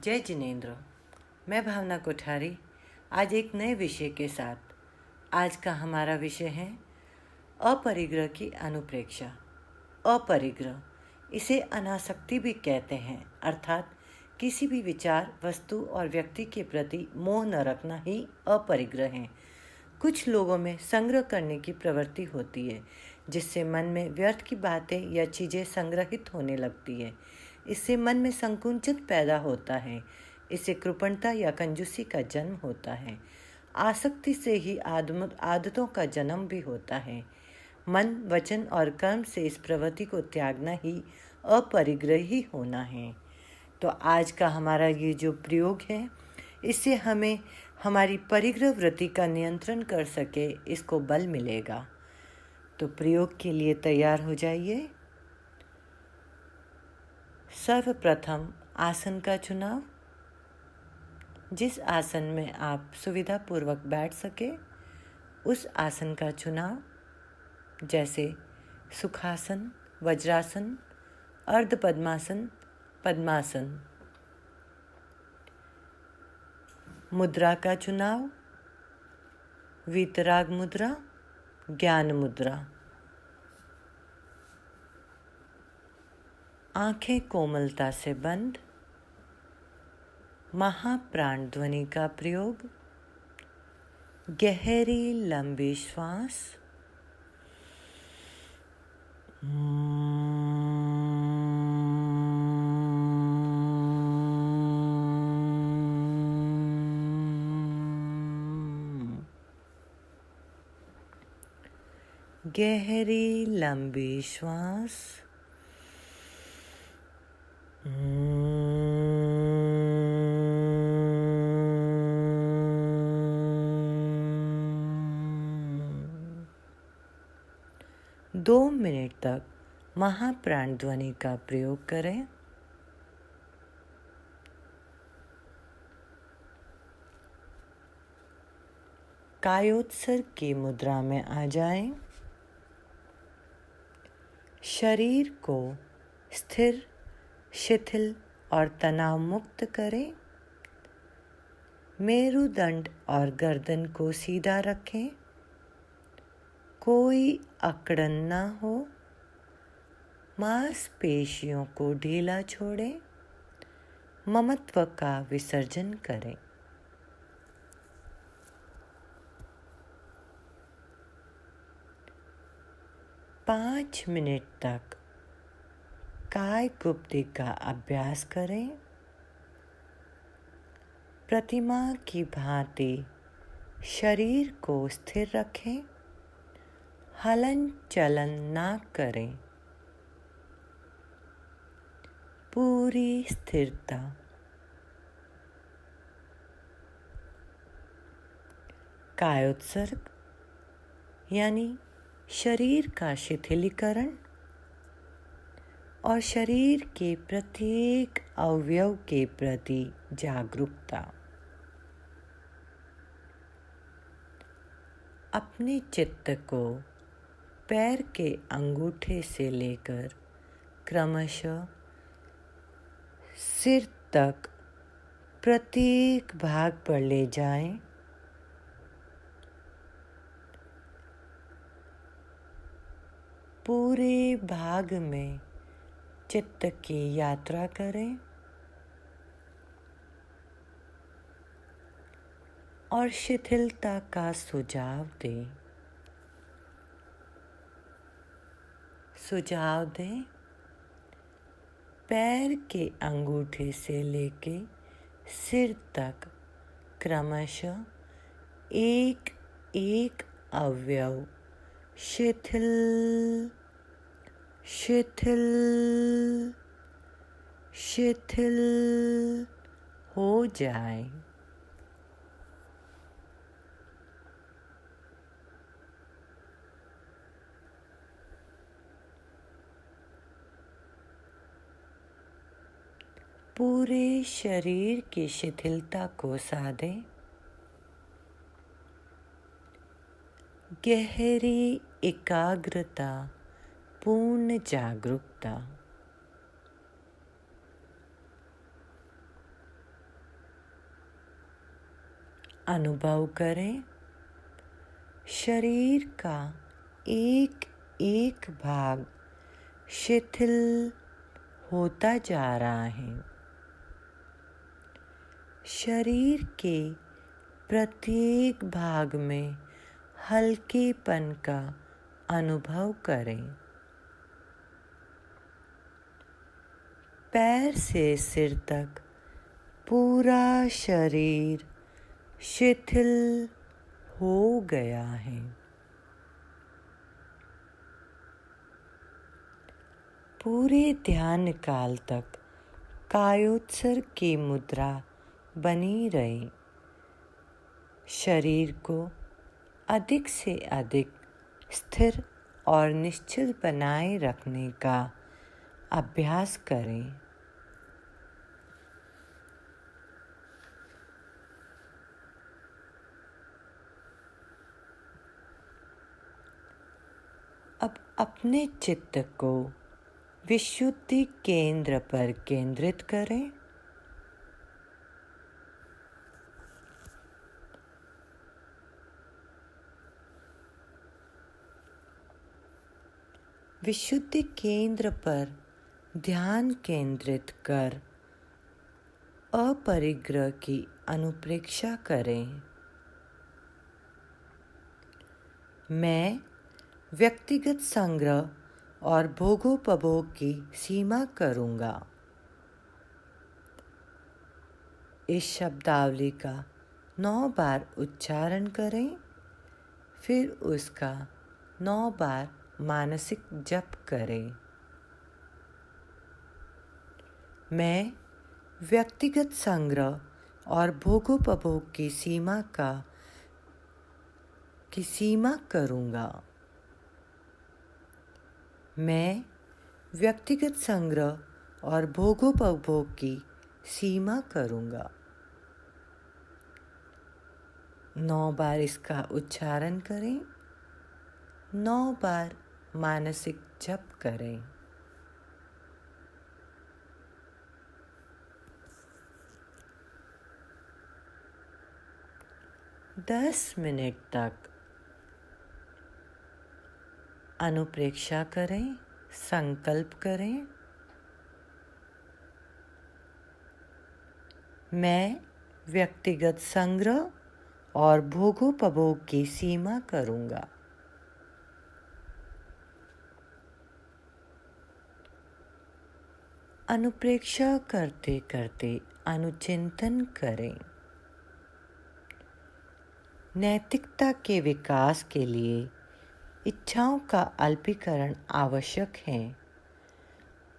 जय जिनेन्द्र। मैं भावना कोठारी आज एक नए विषय के साथ। आज का हमारा विषय है अपरिग्रह की अनुप्रेक्षा। अपरिग्रह, इसे अनासक्ति भी कहते हैं, अर्थात किसी भी विचार, वस्तु और व्यक्ति के प्रति मोह न रखना ही अपरिग्रह है। कुछ लोगों में संग्रह करने की प्रवृत्ति होती है, जिससे मन में व्यर्थ की बातें या चीज़ें संग्रहित होने लगती है। इससे मन में संकुचित पैदा होता है। इससे कृपणता या कंजूसी का जन्म होता है। आसक्ति से ही आदतों का जन्म भी होता है। मन, वचन और कर्म से इस प्रवृत्ति को त्यागना ही अपरिग्रही होना है। तो आज का हमारा ये जो प्रयोग है, इससे हमें हमारी परिग्रह वृत्ति का नियंत्रण कर सके, इसको बल मिलेगा। तो प्रयोग के लिए तैयार हो जाइए। सर्वप्रथम आसन का चुनाव। जिस आसन में आप सुविधापूर्वक बैठ सके उस आसन का चुनाव, जैसे सुखासन, वज्रासन, अर्ध पद्मासन, पद्मासन। मुद्रा का चुनाव, वीतराग मुद्रा, ज्ञान मुद्रा। आंखें कोमलता से बंद। महाप्राण ध्वनि का प्रयोग। गहरी लंबी श्वास। गहरी लंबी श्वास। दो मिनट तक महाप्राण ध्वनि का प्रयोग करें। कायोत्सर्ग की मुद्रा में आ जाएं। शरीर को स्थिर, शिथिल और तनाव मुक्त करें। मेरुदंड और गर्दन को सीधा रखें। कोई अकड़न ना हो। मांसपेशियों को ढीला छोड़ें। ममत्व का विसर्जन करें। पाँच मिनट तक कायगुप्ती का अभ्यास करें। प्रतिमा की भांति शरीर को स्थिर रखें। हलन चलन ना करें। पूरी स्थिरता। कायोत्सर्ग यानी शरीर का शिथिलीकरण और शरीर के प्रत्येक अवयव के प्रति जागरूकता। अपने चित्त को पैर के अंगूठे से लेकर क्रमशः सिर तक प्रत्येक भाग पर ले जाएं। पूरे भाग में चित्त की यात्रा करें और शिथिलता का सुझाव दें। सुझाव दें। पैर के अंगूठे से लेके सिर तक क्रमशः एक एक अवयव शिथिल शिथिल शिथिल हो जाए। पूरे शरीर की शिथिलता को साधें। गहरी एकाग्रता, पूर्ण जागरूकता। अनुभव करें शरीर का एक एक भाग शिथिल होता जा रहा है। शरीर के प्रत्येक भाग में हल्केपन का अनुभव करें। पैर से सिर तक पूरा शरीर शिथिल हो गया है। पूरे ध्यान काल तक कायोत्सर्ग की मुद्रा बनी रहे। शरीर को अधिक से अधिक स्थिर और निश्चल बनाए रखने का अभ्यास करें। अब अपने चित्त को विशुद्धि केंद्र पर केंद्रित करें। विशुद्धि केंद्र पर ध्यान केंद्रित कर अपरिग्रह की अनुप्रेक्षा करें। मैं व्यक्तिगत संग्रह और भोगोपभोग की सीमा करूँगा। इस शब्दावली का 9 बार उच्चारण करें, फिर उसका 9 बार मानसिक जप करें। मैं व्यक्तिगत संग्रह और भोगोपभोग की सीमा करूँगा। मैं व्यक्तिगत संग्रह और भोगोपभोग की सीमा करूँगा। 9 बार इसका उच्चारण करें, 9 बार मानसिक जप करें। दस मिनट तक अनुप्रेक्षा करें, संकल्प करें। मैं व्यक्तिगत संग्रह और भोगोपभोग की सीमा करूँगा। अनुप्रेक्षा करते करते अनुचिंतन करें। नैतिकता के विकास के लिए इच्छाओं का अल्पीकरण आवश्यक है।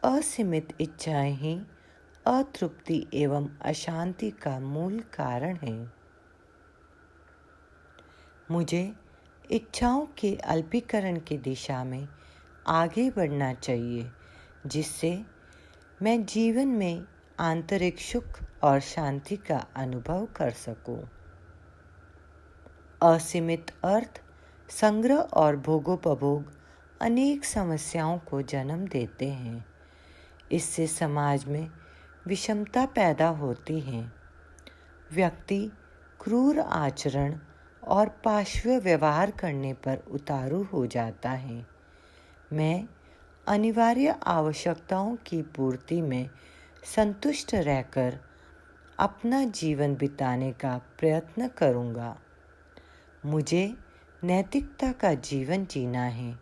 असीमित इच्छाएं ही अतृप्ति एवं अशांति का मूल कारण है। मुझे इच्छाओं के अल्पीकरण की दिशा में आगे बढ़ना चाहिए, जिससे मैं जीवन में आंतरिक सुख और शांति का अनुभव कर सकूं। असीमित अर्थ, संग्रह और भोगोपभोग अनेक समस्याओं को जन्म देते हैं। इससे समाज में विषमता पैदा होती है। व्यक्ति क्रूर आचरण और पाशवी व्यवहार करने पर उतारू हो जाता है। मैं अनिवार्य आवश्यकताओं की पूर्ति में संतुष्ट रहकर अपना जीवन बिताने का प्रयत्न करूँगा। मुझे नैतिकता का जीवन जीना है,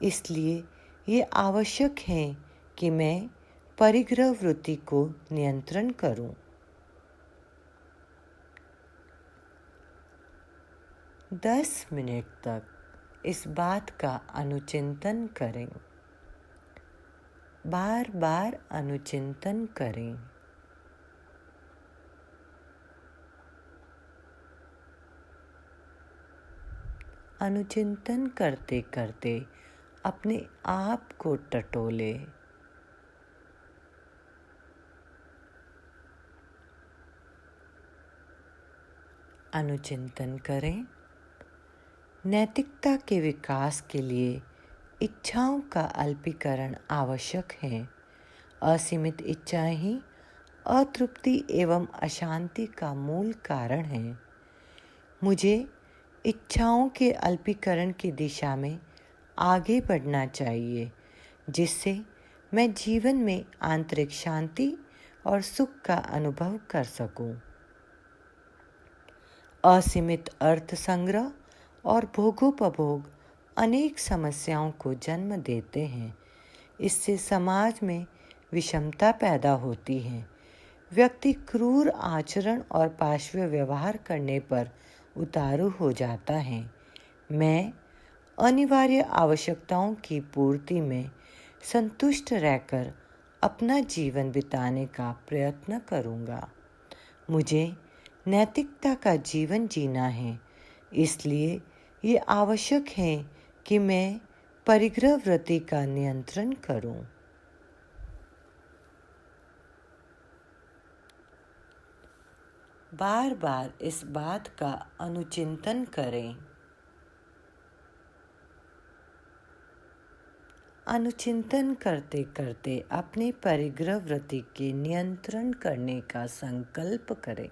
इसलिए ये आवश्यक है कि मैं परिग्रह वृत्ति को नियंत्रण करूं। 10 मिनट तक इस बात का अनुचिंतन करें। बार बार अनुचिंतन करें। अनुचिंतन करते करते अपने आप को टटोले। अनुचिंतन करें। नैतिकता के विकास के लिए इच्छाओं का अल्पीकरण आवश्यक है। असीमित इच्छाएं ही अतृप्ति एवं अशांति का मूल कारण है। मुझे इच्छाओं के अल्पीकरण की दिशा में आगे बढ़ना चाहिए, जिससे मैं जीवन में आंतरिक शांति और सुख का अनुभव कर सकूं। असीमित अर्थ संग्रह और भोगोपभोग अनेक समस्याओं को जन्म देते हैं। इससे समाज में विषमता पैदा होती है। व्यक्ति क्रूर आचरण और पाशवी व्यवहार करने पर उतारू हो जाता है। मैं अनिवार्य आवश्यकताओं की पूर्ति में संतुष्ट रहकर अपना जीवन बिताने का प्रयत्न करूँगा। मुझे नैतिकता का जीवन जीना है, इसलिए ये आवश्यक है कि मैं परिग्रह वृत्ति का नियंत्रण करूं। बार बार इस बात का अनुचिंतन करें। अनुचिंतन करते करते अपने परिग्रह वृत्ति के नियंत्रण करने का संकल्प करें।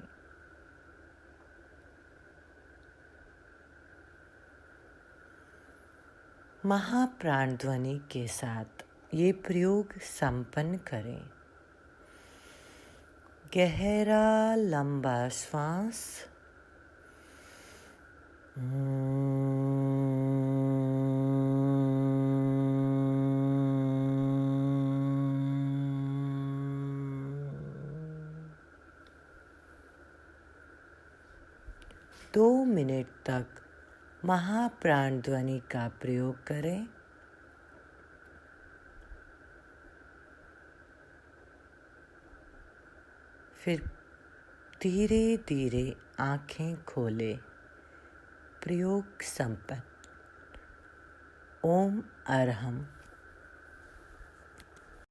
महाप्राण ध्वनि के साथ ये प्रयोग संपन्न करें। गहरा लंबा श्वास, दो मिनट तक महाप्राण ध्वनि का प्रयोग करें। फिर धीरे धीरे आँखें खोलें। प्रयोग संपन्न। ओम अरहम।